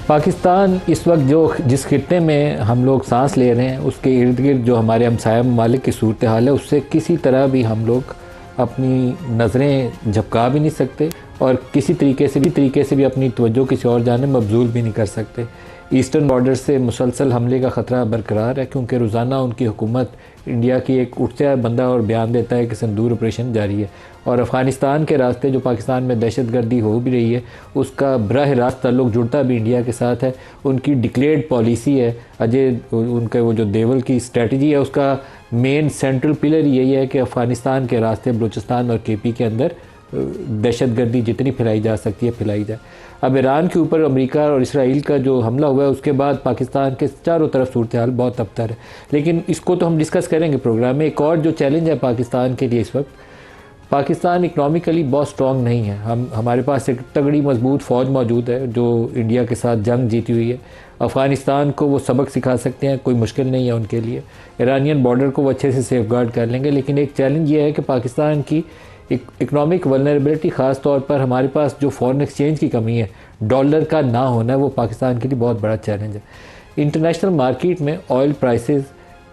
पाकिस्तान इस वक्त जिस खित्ते में हम लोग सांस ले रहे हैं उसके इर्द गिर्द जो हमारे हमसाया ममालिक की सूरत हाल है उससे किसी तरह भी हम लोग अपनी नज़रें झपका भी नहीं सकते और किसी तरीके से भी अपनी तवज्जो किसी और जानिब मबजूल भी नहीं कर सकते। ईस्टर्न बॉर्डर से मुसलसल हमले का ख़तरा बरकरार है क्योंकि रोज़ाना उनकी हुकूमत इंडिया की एक उठता बंदा और बयान देता है कि संदूर ऑपरेशन जारी है और अफ़गानिस्तान के रास्ते जो पाकिस्तान में दहशतगर्दी हो भी रही है उसका बराह रास्त ताल्लुक़ जुड़ता भी इंडिया के साथ है। उनकी डिक्लेयर्ड पॉलिसी है उनके वो जो देवल की स्ट्रेटजी है उसका मेन सेंट्रल पिलर यही है कि अफ़गानिस्तान के रास्ते बलूचिस्तान और KP के अंदर दहशतगर्दी जितनी फैलाई जा सकती है फैलाई जाए। अब ईरान के ऊपर अमेरिका और इसराइल का जो हमला हुआ है उसके बाद पाकिस्तान के चारों तरफ सूरत हाल बहुत अबतर है, लेकिन इसको तो हम डिस्कस करेंगे प्रोग्राम में। एक और जो चैलेंज है पाकिस्तान के लिए इस वक्त, पाकिस्तान इकनॉमिकली बहुत स्ट्रॉन्ग नहीं है। हमारे पास एक तगड़ी मजबूत फ़ौज मौजूद है जो इंडिया के साथ जंग जीती हुई है। अफ़गानिस्तान को वो सबक सिखा सकते हैं, कोई मुश्किल नहीं है उनके लिए। ईरानियन बॉर्डर को वो अच्छे से सेफ गार्ड कर लेंगे, लेकिन एक चैलेंज ये है कि पाकिस्तान की इकनॉमिक वल्नरेबिलिटी, ख़ास तौर पर हमारे पास जो फॉरेन एक्सचेंज की कमी है, डॉलर का ना होना है, वो पाकिस्तान के लिए बहुत बड़ा चैलेंज है। इंटरनेशनल मार्केट में ऑयल प्राइसेस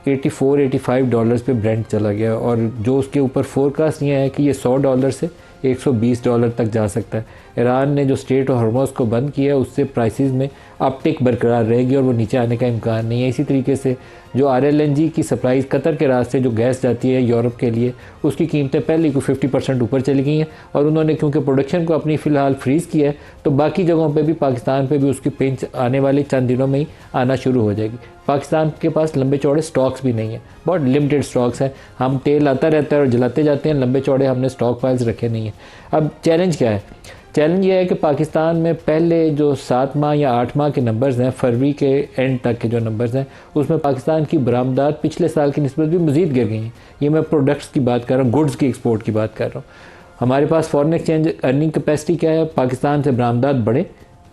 84-85 डॉलर्स पे ब्रेंट चला गया और जो उसके ऊपर फोरकास्ट ये है कि ये $100 से $120 तक जा सकता है। ईरान ने जो स्ट्रेट ऑफ हॉर्मुज़ को बंद किया है उससे प्राइसेस में अपटिक बरकरार रहेगी और वो नीचे आने का इम्कान नहीं है। इसी तरीके से जो RLNG की सप्लाई कतर के रास्ते जो गैस जाती है यूरोप के लिए उसकी कीमतें पहले को 50% ऊपर चली गई हैं और उन्होंने क्योंकि प्रोडक्शन को अपनी फ़िलहाल फ्रीज़ किया है तो बाकी जगहों पे भी पाकिस्तान पे भी उसकी पिंच आने वाले चंद दिनों में ही आना शुरू हो जाएगी। पाकिस्तान के पास लंबे चौड़े स्टॉक्स भी नहीं है, बहुत लिमिटेड स्टॉक्स हैं। हम तेल आता रहता है और जलाते जाते हैं, लंबे चौड़े हमने स्टॉक फाइल्स रखे नहीं हैं। अब चैलेंज क्या है? चैलेंज ये है कि पाकिस्तान में पहले जो 7 माह या 8 माह के नंबर्स हैं, फरवरी के एंड तक के जो नंबर्स हैं, उसमें पाकिस्तान की बरामदात पिछले साल की निस्बत भी मज़ीद गिर गई हैं। ये मैं प्रोडक्ट्स की बात कर रहा हूँ, गुड्स की एक्सपोर्ट की बात कर रहा हूँ। हमारे पास फॉरेन एक्सचेंज अर्निंग कैपेसिटी क्या है? पाकिस्तान से बरामदात बढ़े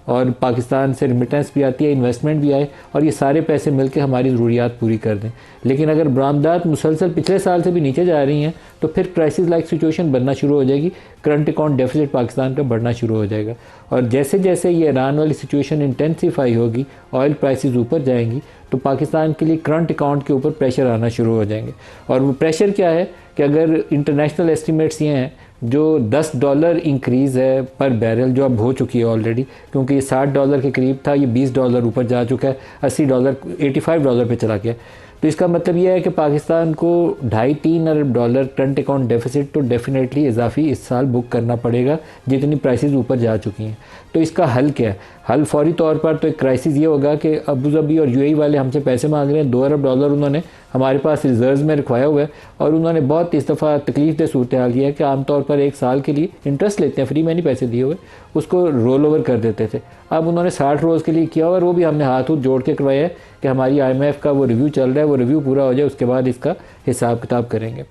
और पाकिस्तान से रिमिटेंस भी आती है, इन्वेस्टमेंट भी आए और ये सारे पैसे मिलकर हमारी ज़रूरियात पूरी कर दें। लेकिन अगर बरामदात मुसलसल पिछले साल से भी नीचे जा रही हैं तो फिर क्राइसिस लाइक सिचुएशन बनना शुरू हो जाएगी, करंट अकाउंट डेफिसिट पाकिस्तान का बढ़ना शुरू हो जाएगा। और जैसे जैसे ये ईरान वाली सिचुएशन इंटेंसीफाई होगी, ऑयल प्राइसेस ऊपर जाएंगी तो पाकिस्तान के लिए करंट अकाउंट के ऊपर प्रेशर आना शुरू हो जाएंगे। और वो प्रेशर क्या है कि अगर इंटरनेशनल एस्टिमेट्स ये हैं जो $10 इंक्रीज़ है पर बैरल जो अब हो चुकी है ऑलरेडी, क्योंकि ये $60 के करीब था, ये $20 ऊपर जा चुका है, $80 $85 पे चला गया। तो इसका मतलब ये है कि पाकिस्तान को 2.5-3 अरब डॉलर करंट अकाउंट डेफिसिट तो डेफिनेटली इजाफी इस साल बुक करना पड़ेगा जितनी प्राइसेस ऊपर जा चुकी हैं। तो इसका हल क्या है? हल फौरी तौर पर तो एक क्राइसिस ये होगा कि अबू धाबी और UAE वाले हमसे पैसे मांग रहे हैं। $2 अरब उन्होंने हमारे पास रिजर्व्स में रखवाया हुआ है और उन्होंने बहुत इस दफ़ा तकलीफ दे सूरत हाल ये है कि आमतौर पर 1 साल के लिए इंटरेस्ट लेते हैं, फ्री में नहीं पैसे दिए हुए, उसको रोल ओवर कर देते थे। अब उन्होंने 60 रोज़ के लिए किया और वो भी हमने हाथ जोड़ के करवाया है कि हमारी IMF का वो रिव्यू चल रहा है, वो रिव्यू पूरा हो जाए उसके बाद इसका हिसाब किताब करेंगे।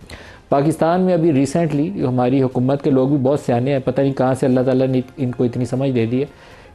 पाकिस्तान में अभी रिसेंटली हमारी हुकूमत के लोग भी बहुत सियाने हैं, पता नहीं कहाँ से अल्लाह ताला ने इनको इतनी समझ दे दी है।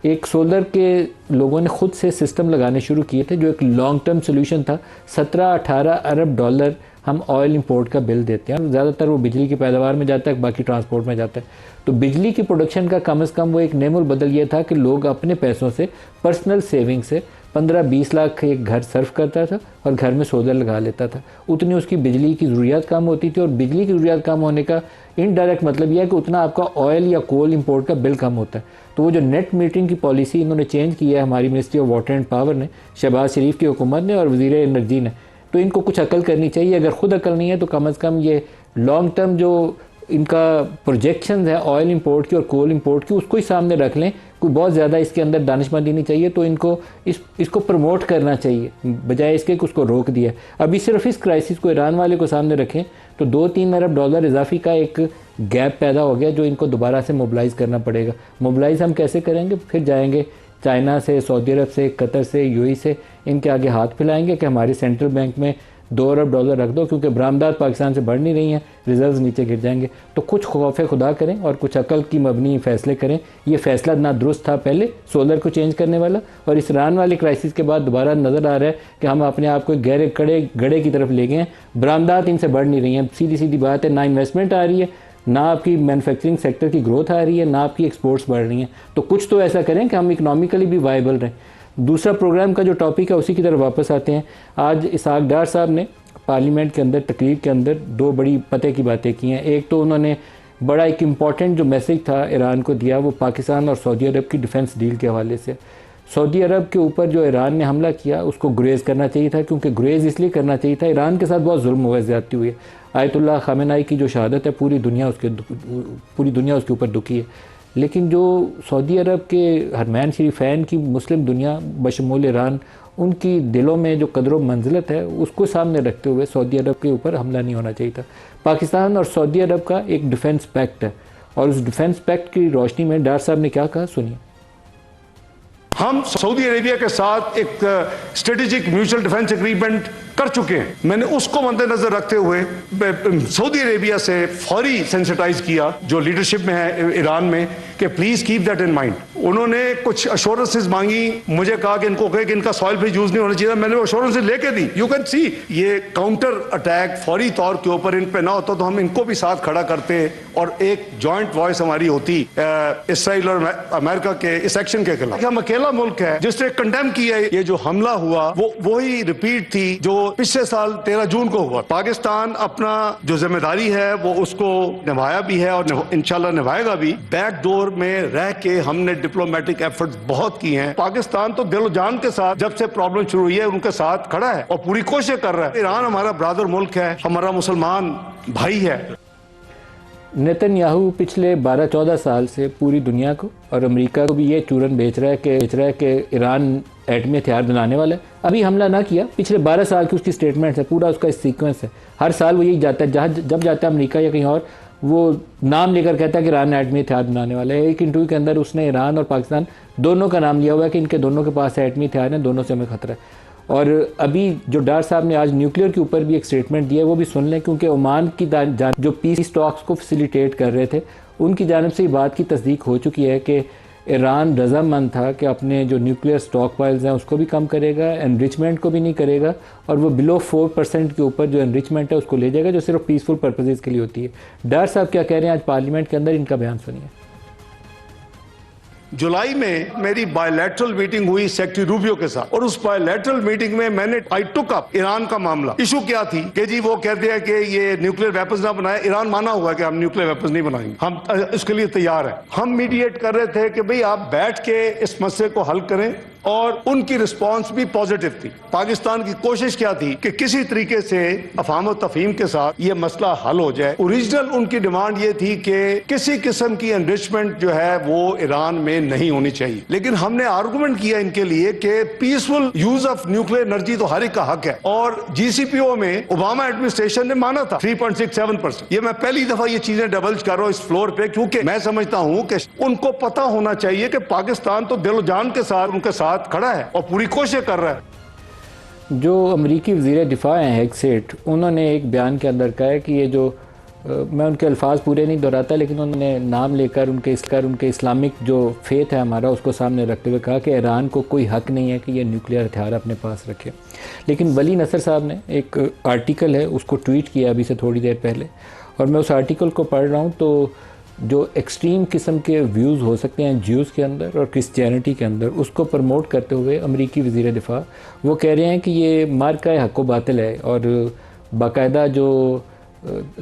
एक सोलर के लोगों ने ख़ुद से सिस्टम लगाने शुरू किए थे जो एक लॉन्ग टर्म सोल्यूशन था। 17-18 अरब डॉलर हम ऑयल इंपोर्ट का बिल देते हैं, ज़्यादातर वो बिजली की पैदावार में जाता है, बाकी ट्रांसपोर्ट में जाता है। तो बिजली की प्रोडक्शन का कम से कम वो एक नेमुल बदल ये था कि लोग अपने पैसों से पर्सनल सेविंग से 15-20 लाख एक घर सर्व करता था और घर में सोलर लगा लेता था। उतनी उसकी बिजली की ज़रूरियात कम होती थी और बिजली की ज़रूरियात कम होने का इनडायरेक्ट मतलब यह है कि उतना आपका ऑयल या कोल इंपोर्ट का बिल कम होता है। तो वो जो नेट मीटरिंग की पॉलिसी इन्होंने चेंज की है हमारी ministry of water and power ने, शहबाज शरीफ की हुकूमत ने और वज़ीर एनर्जी ने, तो इनको कुछ अकल करनी चाहिए। अगर ख़ुद अकल नहीं है तो कम से कम ये लॉन्ग टर्म जो इनका प्रोजेक्शन है ऑयल इंपोर्ट की और कोल इंपोर्ट की उसको ही सामने रख लें। कोई बहुत ज़्यादा इसके अंदर दानिशमंदी नहीं चाहिए, तो इनको इसको प्रमोट करना चाहिए बजाय इसके कि उसको रोक दिया। अभी सिर्फ इस क्राइसिस को ईरान वाले को सामने रखें तो 2-3 अरब डॉलर इजाफी का एक गैप पैदा हो गया जो इनको दोबारा से मोबिलाइज़ करना पड़ेगा। मोबिलाइज़ हम कैसे करेंगे? फिर जाएंगे चाइना से, सऊदी अरब से, कतर से, UAE से, इनके आगे हाथ फैलाएंगे कि हमारे सेंट्रल बैंक में $2 अरब रख दो, क्योंकि बरामदात पाकिस्तान से बढ़ नहीं रही हैं, रिजर्व्स नीचे गिर जाएंगे। तो कुछ खौफ खुदा करें और कुछ अकल की मबनी फ़ैसले करें। ये फ़ैसला ना दुरुस्त था पहले सोलर को चेंज करने वाला, और इस ईरान वाले क्राइसिस के बाद दोबारा नज़र आ रहा है कि हम अपने आप को गहरे गड़े की तरफ ले गए हैं। बरामदात इनसे बढ़ नहीं रही हैं, सीधी सीधी बात है। ना इन्वेस्टमेंट आ रही है, ना आपकी मैन्युफैक्चरिंग सेक्टर की ग्रोथ आ रही है, ना आपकी एक्सपोर्ट्स बढ़ रही हैं। तो कुछ तो ऐसा करें कि हम इकनॉमिकली भी वायबल रहें। दूसरा प्रोग्राम का जो टॉपिक है उसी की तरफ वापस आते हैं। आज इसहाक डार साहब ने पार्लियामेंट के अंदर तकरीर के अंदर दो बड़ी पते की बातें की हैं। एक तो उन्होंने बड़ा एक इम्पॉर्टेंट जो मैसेज था ईरान को दिया, वो पाकिस्तान और सऊदी अरब की डिफेंस डील के हवाले से। सऊदी अरब के ऊपर जो ईरान ने हमला किया उसको गुरेज करना चाहिए था, क्योंकि गुरेज इसलिए करना चाहिए था, ईरान के साथ बहुत जुल्म हुआ, ज़्यादती हुई है। आयतुल्लाह खामेनाई की जो शहादत है पूरी दुनिया उसके ऊपर दुखी है। लेकिन जो सऊदी अरब के हरमैन शरीफैन की मुस्लिम दुनिया बशमूल ईरान, उनकी दिलों में जो कदर मंजिलत है उसको सामने रखते हुए सऊदी अरब के ऊपर हमला नहीं होना चाहिए था। पाकिस्तान और सऊदी अरब का एक डिफेंस पैक्ट है, और उस डिफेंस पैक्ट की रोशनी में डार साहब ने क्या कहा, सुनिए। हम सऊदी अरेबिया के साथ एक स्ट्रेटेजिक म्यूचुअल डिफेंस एग्रीमेंट कर चुके हैं। मैंने उसको मद्देनजर रखते हुए सऊदी अरेबिया से फौरी सेंसिटाइज किया जो लीडरशिप में है ईरान में, कि please keep that in mind. उन्होंने कुछ अश्योरेंसेस मांगी, मुझे कहा कि इनको कहे कि इनका सॉइल पे यूज नहीं होना चाहिए। मैंने वो अश्योरेंसेस लेके दी। यू कैन सी ये काउंटर अटैक फौरी तौर के ऊपर इन पे ना होता तो हम इनको भी साथ खड़ा करते और एक जॉइंट वॉइस हमारी होती इसराइल और अमेरिका के इस एक्शन के खिलाफ। हम अकेला मुल्क है जिसने कंडेम किया ये जो हमला हुआ, वो वही रिपीट थी जो पिछले साल 13 जून को हुआ। पाकिस्तान अपना जो जिम्मेदारी है वो उसको निभाया भी है और इंशाल्लाह निभाएगा भी। बैकडोर में रह के हमने डिप्लोमेटिक एफर्ट्स बहुत किए हैं। पाकिस्तान तो दिलो जान के साथ जब से प्रॉब्लम शुरू हुई है उनके साथ खड़ा है और पूरी कोशिश कर रहा है। ईरान हमारा ब्रदर मुल्क है, हमारा मुसलमान भाई है। नेतन्याहू पिछले 12-14 साल से पूरी दुनिया को और अमेरिका को भी ये चूरन बेच रहा है कि ईरान एटमी हथियार बनाने वाला है। अभी हमला ना किया, पिछले 12 साल की उसकी स्टेटमेंट है, पूरा उसका सीक्वेंस है। हर साल वो यही जाता है, जब जाता है अमेरिका या कहीं और, वो नाम लेकर कहता है कि ईरान एटमी हथियार बनाने वाला है। एक इंटरव्यू के अंदर उसने ईरान और पाकिस्तान दोनों का नाम लिया हुआ है कि इनके दोनों के पास एटमी हथियार हैं, दोनों से हमें खतरा है। और अभी जो डार साहब ने आज न्यूक्लियर के ऊपर भी एक स्टेटमेंट दिया है, वो भी सुन लें, क्योंकि ओमान की जो पीस टॉक्स को फैसिलिटेट कर रहे थे उनकी जानिब से ये बात की तस्दीक हो चुकी है कि ईरान रजामंद था कि अपने जो न्यूक्लियर स्टॉक पाइल्स हैं उसको भी कम करेगा, एनरिचमेंट को भी नहीं करेगा, और वो बिलो 4% के ऊपर जो एनरिचमेंट है उसको ले जाएगा, जो सिर्फ पीसफुल पर्पसेस के लिए होती है। डार साहब क्या कह रहे हैं आज पार्लियामेंट के अंदर, इनका बयान सुनिए। जुलाई में मेरी बायलैटरल मीटिंग हुई सेक्रेटरी रूबियो के साथ, और उस बायलैटरल मीटिंग में आई टुक अप ईरान का मामला। इशू क्या थी कि जी वो कहते हैं कि ये न्यूक्लियर वेपन्स ना बनाए। ईरान माना हुआ है कि हम न्यूक्लियर वेपन्स नहीं बनाएंगे, हम इसके लिए तैयार हैं। हम मीडिएट कर रहे थे कि भाई आप बैठ के इस मसले को हल करें, और उनकी रिस्पांस भी पॉजिटिव थी। पाकिस्तान की कोशिश क्या थी कि किसी तरीके से अफाम और तफहीम के साथ ये मसला हल हो जाए। ओरिजिनल उनकी डिमांड ये थी कि किसी किस्म की एनरिचमेंट जो है वो ईरान में नहीं होनी चाहिए। लेकिन हमने आर्गुमेंट किया इनके लिए कि peaceful use of nuclear energy तो हर एक का हक है, और जीसीपीओ में ओबामा एडमिनिस्ट्रेशन ने माना था 3.67%। ये मैं पहली दफा ये चीजें डबल्स कर रहा हूं इस फ्लोर पे, क्योंकि मैं समझता हूं कि उनको पता होना चाहिए कि पाकिस्तान तो दिलो जान के साथ उनके साथ खड़ा है और पूरी कोशिश कर रहा है। जो अमरीकी वज़ीर दिफा हैं हेगसेट, उन्होंने एक बयान के अंदर कहा है कि ये जो मैं उनके अल्फाज पूरे नहीं दोहराता, लेकिन उन्होंने नाम लेकर उनके इस्लामिक जो फेथ है हमारा उसको सामने रखते हुए कहा कि ईरान को कोई हक नहीं है कि ये न्यूक्लियर हथियार अपने पास रखे। लेकिन वली नसर साहब ने एक आर्टिकल है उसको ट्वीट किया अभी से थोड़ी देर पहले, और मैं उस आर्टिकल को पढ़ रहा हूँ। तो जो एक्सट्रीम किस्म के व्यूज़ हो सकते हैं ज्यूज़ के अंदर और क्रिश्चियनिटी के अंदर, उसको प्रमोट करते हुए अमेरिकी वज़ीर दिफा वो कह रहे हैं कि ये मार्का हक़ व बातिल है, और बाकायदा जो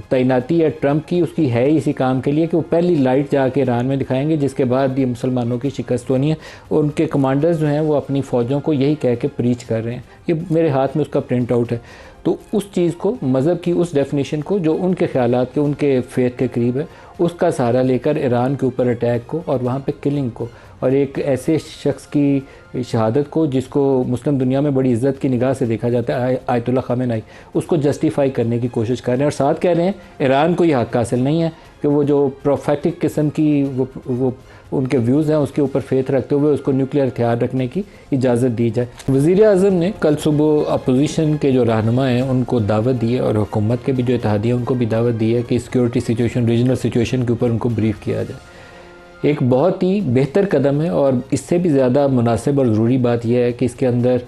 तैनाती है ट्रंप की उसकी है इसी काम के लिए कि वो पहली लाइट जाके ईरान में दिखाएंगे, जिसके बाद ये मुसलमानों की शिकस्त होनी है। उनके कमांडर्स जो हैं वो अपनी फ़ौजों को यही कह के प्रीच कर रहे हैं। ये मेरे हाथ में उसका प्रिंट आउट है। तो उस चीज़ को, मज़हब की उस डेफिनेशन को जो उनके ख़यालात के, उनके फेथ के करीब है, उसका सहारा लेकर ईरान के ऊपर अटैक को और वहाँ पे किलिंग को, और एक ऐसे शख्स की शहादत को जिसको मुस्लिम दुनिया में बड़ी इज़्ज़त की निगाह से देखा जाता है, आयतुल्लाह खामेनाई, उसको जस्टिफाई करने की कोशिश कर रहे हैं। और साथ कह रहे हैं ईरान को ये हक़ हासिल नहीं है कि वो जो प्रोफेटिक किस्म की वो उनके व्यूज़ हैं उसके ऊपर फेथ रखते हुए उसको न्यूक्लियर हथियार रखने की इजाज़त दी जाए। वज़ीर आज़म ने कल सुबह अपोजिशन के जो रहनुमा हैं उनको दावत दी है, और हुकूमत के भी जो इत्तेहादिया उनको भी दावत दी है कि सिक्योरिटी सिचुएशन, रीजनल सिचुएशन के ऊपर उनको ब्रीफ किया जाए। एक बहुत ही बेहतर कदम है, और इससे भी ज़्यादा मुनासिब और ज़रूरी बात यह है कि इसके अंदर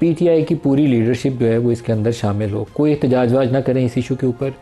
PTI की पूरी लीडरशिप जो है वो इसके अंदर शामिल हो। कोई एहतजाज वाज ना करें इस इशू के ऊपर।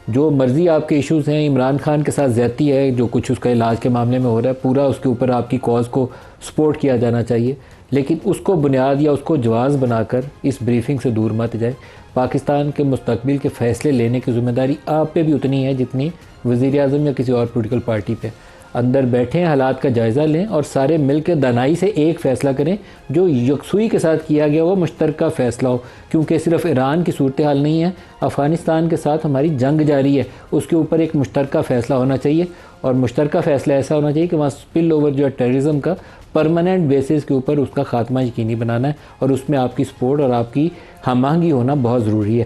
जो मर्ज़ी आपके इश्यूज़ हैं, इमरान खान के साथ ज़्यादती है जो कुछ उसका इलाज के मामले में हो रहा है, पूरा उसके ऊपर आपकी कॉज को सपोर्ट किया जाना चाहिए। लेकिन उसको बुनियाद या उसको जवाज़ बनाकर इस ब्रीफिंग से दूर मत जाए। पाकिस्तान के मुस्तकबिल के फ़ैसले लेने की ज़िम्मेदारी आप पे भी उतनी है जितनी वज़ीर-ए-आज़म या किसी और पॉलिटिकल पार्टी पे। अंदर बैठें, हालात का जायज़ा लें और सारे मिल के दानाई से एक फ़ैसला करें जो यकसुई के साथ किया गया हो, मुश्तरका फ़ैसला हो। क्योंकि सिर्फ़ ईरान की सूरत हाल नहीं है, अफ़गानिस्तान के साथ हमारी जंग जारी है, उसके ऊपर एक मुश्तरका फ़ैसला होना चाहिए। और मुश्तरका फ़ैसला ऐसा होना चाहिए कि वहाँ स्पिल ओवर जो है टेररिज्म का परमानेंट बेसिस के ऊपर उसका ख़ात्मा यकीनी बनाना है, और उसमें आपकी सपोर्ट और आपकी हम आहंगी होना बहुत ज़रूरी है।